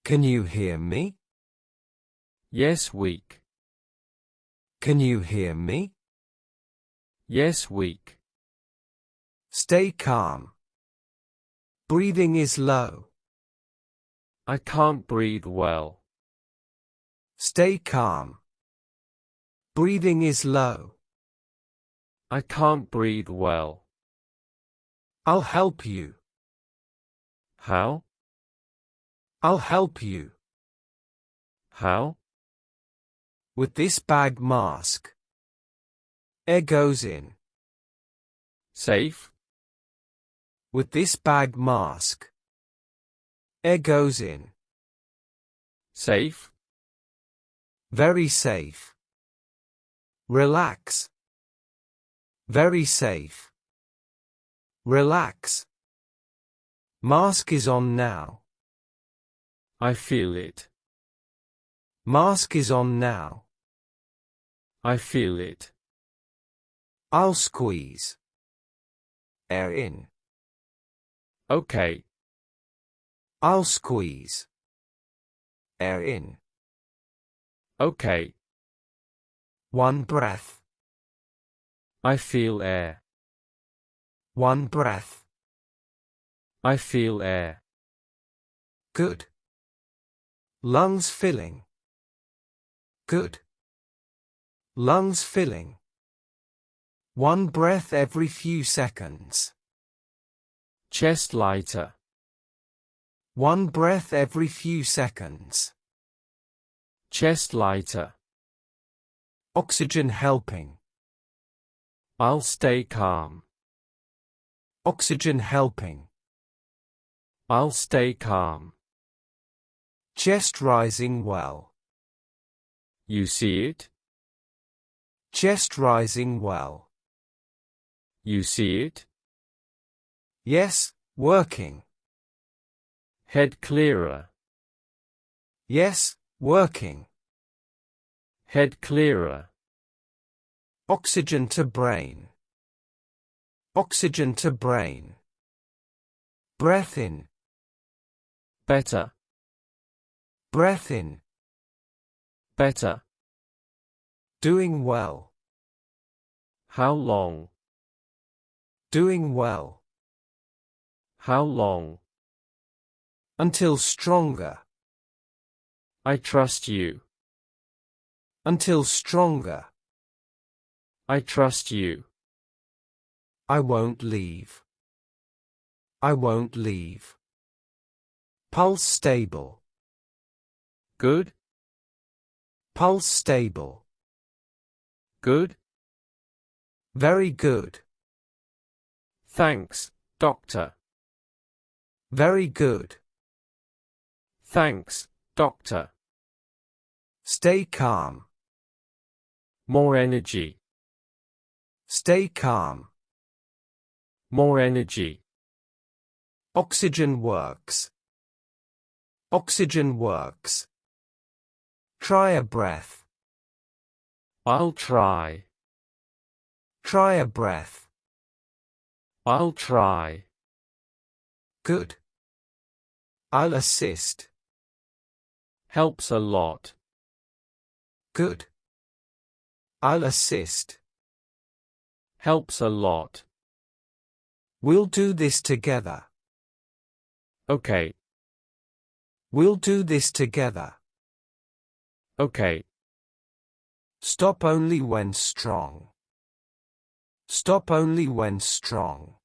Can you hear me? Yes, weak. Can you hear me? Yes, weak. Stay calm. Breathing is low. I can't breathe well. Stay calm. Breathing is low. I can't breathe well. I'll help you. How? I'll help you. How? With this bag mask. Air goes in. Safe? With this bag mask. Air goes in. Safe? Very safe. Relax. Very safe. Relax. Mask is on now. I feel it. Mask is on now. I feel it. I'll squeeze. Air in. Okay. I'll squeeze. Air in. Okay. One breath. I feel air. One breath. I feel air. Good. Lungs filling. Good. Lungs filling. One breath every few seconds. Chest lighter. One breath every few seconds. Chest lighter. Oxygen helping. I'll stay calm. Oxygen helping. I'll stay calm. Chest rising well. You see it? Chest rising well. You see it? Yes, working. Head clearer. Yes, working. Head clearer. Oxygen to brain. Oxygen to brain. Breath in. Better. Breath in. Better. Doing well. How long? Doing well. How long? Until stronger. I trust you. Until stronger. I trust you. I won't leave. I won't leave. Pulse stable. Good? Pulse stable. Good? Very good. Thanks, doctor. Very good. Thanks, doctor. Stay calm. More energy. Stay calm. More energy. Oxygen works. Oxygen works. Try a breath. I'll try. Try a breath. I'll try. Good. I'll assist. Helps a lot. Good. I'll assist. Helps a lot. We'll do this together. Okay. We'll do this together. Okay. Stop only when strong. Stop only when strong.